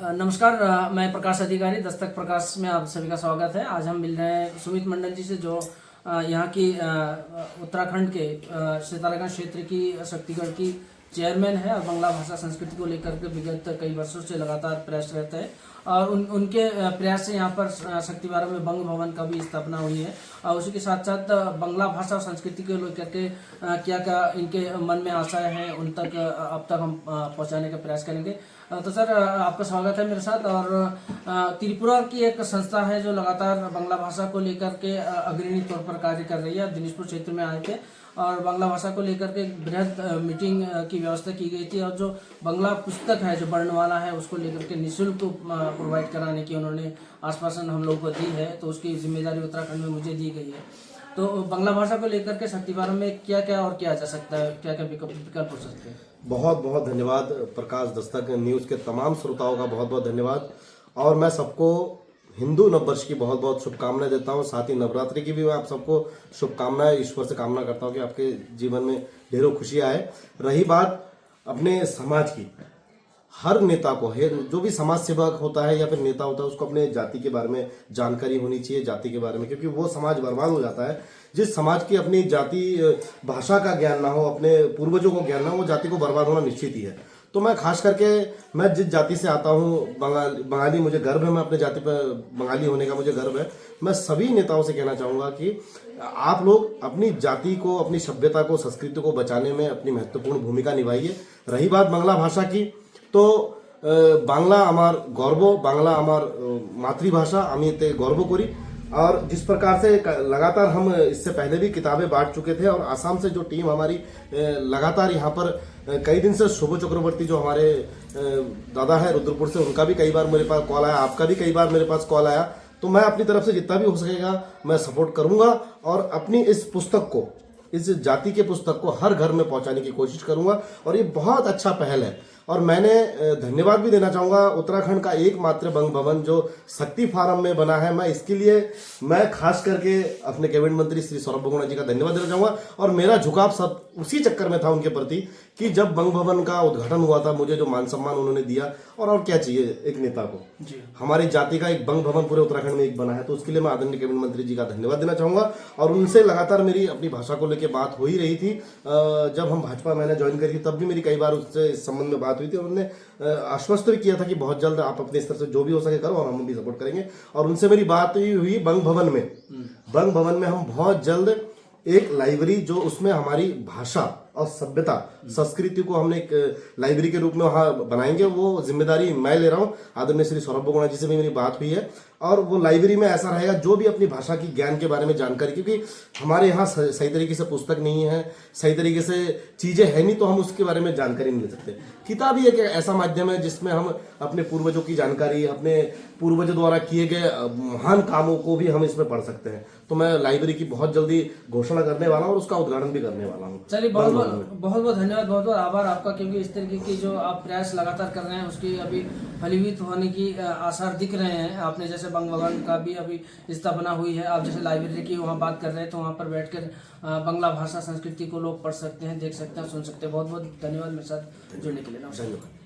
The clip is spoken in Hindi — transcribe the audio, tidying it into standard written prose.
नमस्कार, मैं प्रकाश अधिकारी दस्तक प्रकाश में आप सभी का स्वागत है। आज हम मिल रहे हैं सुमित मंडल जी से, जो यहाँ की उत्तराखंड के सितारागंज क्षेत्र की शक्तिगढ़ की चेयरमैन है और बांग्ला भाषा संस्कृति को लेकर के विगत कई वर्षों से लगातार प्रयास रहते हैं और उनके प्रयास से यहाँ पर शक्तिवारा में बंग भवन का भी स्थापना हुई है। और उसी के साथ साथ बांग्ला भाषा और संस्कृति को लेकर के क्या क्या इनके मन में आशाएं हैं उन तक अब तक हम पहुँचाने का प्रयास करेंगे। तो सर, आपका स्वागत है मेरे साथ। और त्रिपुरा की एक संस्था है जो लगातार बांग्ला भाषा को लेकर के अग्रणी तौर पर कार्य कर रही है। दिनाजपुर क्षेत्र में आए थे और बांग्ला भाषा को लेकर के बृहद मीटिंग की व्यवस्था की गई थी और जो बांग्ला पुस्तक है जो वर्णमाला है उसको लेकर के निःशुल्क प्रोवाइड कराने की उन्होंने आश्वासन हम लोग को दी है। तो उसकी जिम्मेदारी उत्तराखंड में मुझे दी गई है। तो बांग्ला भाषा को लेकर के शक्तिवारा में क्या क्या और किया जा सकता है, क्या क्या विकल्प हो सकते हैं? बहुत बहुत धन्यवाद प्रकाश दस्तक न्यूज़ के तमाम श्रोताओं का बहुत बहुत धन्यवाद। और मैं सबको हिंदू नववर्ष की बहुत बहुत शुभकामनाएं देता हूं। साथ ही नवरात्रि की भी मैं आप सबको शुभकामनाएं ईश्वर से कामना करता हूं कि आपके जीवन में ढेरों खुशियां आए। रही बात अपने समाज की, हर नेता को है, जो भी समाज सेवक होता है या फिर नेता होता है, उसको अपने जाति के बारे में जानकारी होनी चाहिए, जाति के बारे में, क्योंकि वो समाज बर्बाद हो जाता है। जिस समाज की अपनी जाति भाषा का ज्ञान ना हो, अपने पूर्वजों को ज्ञान ना हो, वो जाति को बर्बाद होना निश्चित ही है। तो मैं खास करके, मैं जिस जाति से आता हूँ बंगाली, मुझे गर्व है, मैं अपने जाति पर बंगाली होने का मुझे गर्व है। मैं सभी नेताओं से कहना चाहूँगा कि आप लोग अपनी जाति को, अपनी सभ्यता को, संस्कृति को बचाने में अपनी महत्वपूर्ण भूमिका निभाइए। रही बात बांग्ला भाषा की, तो बांग्ला आमार गौरव, बांग्ला आमार मातृभाषा, আমি এতে গর্ব করি। और जिस प्रकार से लगातार हम इससे पहले भी किताबें बांट चुके थे और आसाम से जो टीम हमारी लगातार यहाँ पर कई दिन से, शुभ चक्रवर्ती जो हमारे दादा है रुद्रपुर से, उनका भी कई बार मेरे पास कॉल आया, आपका भी कई बार मेरे पास कॉल आया। तो मैं अपनी तरफ से जितना भी हो सकेगा मैं सपोर्ट करूंगा और अपनी इस पुस्तक को, इस जाति के पुस्तक को हर घर में पहुंचाने की कोशिश करूंगा। और ये बहुत अच्छा पहल है। और मैंने धन्यवाद भी देना चाहूंगा उत्तराखंड का एकमात्र बंग भवन जो शक्ति फार्म में बना है। मैं इसके लिए मैं खास करके अपने कैबिनेट मंत्री श्री सौरभ बहुगुणा जी का धन्यवाद देना चाहूंगा। और मेरा झुकाव सब उसी चक्कर में था उनके प्रति कि जब बंग भवन का उद्घाटन हुआ था, मुझे जो मान सम्मान उन्होंने दिया, और क्या चाहिए एक नेता को। हमारी जाति का एक बंग भवन पूरे उत्तराखंड में एक बना है, तो उसके लिए मैं आदरणीय कैबिनेट मंत्री जी का धन्यवाद देना चाहूंगा। और उनसे लगातार मेरी अपनी भाषा को लेकर बात हो ही रही थी। जब हम भाजपा मैंने ज्वाइन करी तब भी मेरी कई बार उससे इस संबंध में बात हुई थी। उन्होंने आश्वस्त भी किया था कि बहुत जल्द आप अपने स्तर से जो भी हो सके करो और हम भी सपोर्ट करेंगे। और उनसे मेरी बात हुई बंग भवन में। बंग भवन में हम बहुत जल्द एक लाइब्रेरी, जो उसमें हमारी भाषा और सभ्यता संस्कृति को हमने एक लाइब्रेरी के रूप में वहां बनाएंगे। वो जिम्मेदारी मैं ले रहा हूं। आदरणीय श्री सौरभ बहुगुणा जी से भी मेरी बात हुई है। और वो लाइब्रेरी में ऐसा रहेगा जो भी अपनी भाषा की ज्ञान के बारे में जानकारी, क्योंकि हमारे यहाँ सही तरीके से पुस्तक नहीं है, सही तरीके से चीजें है नहीं, तो हम उसके बारे में जानकारी नहीं ले सकते। किताब ही एक ऐसा माध्यम है जिसमें हम अपने पूर्वजों की जानकारी, अपने पूर्वजों द्वारा किए गए महान कामों को भी हम इसमें पढ़ सकते हैं। तो मैं लाइब्रेरी की बहुत जल्दी घोषणा करने वाला हूँ और उसका उद्घाटन भी करने वाला हूँ। चलिए, बहुत बहुत धन्यवाद, बहुत बहुत आभार आपका, क्योंकि इस तरीके की जो आप प्रयास लगातार कर रहे हैं उसकी अभी फलीभूत होने की आसार दिख रहे हैं। आपने जैसे बंग भवन का भी अभी स्थापना हुई है, आप जैसे लाइब्रेरी की वहाँ बात कर रहे हैं, तो वहाँ पर बैठकर बांग्ला भाषा संस्कृति को लोग पढ़ सकते हैं, देख सकते हैं, सुन सकते हैं। बहुत बहुत धन्यवाद मेरे साथ जुड़ने के लिए। नमस्कार।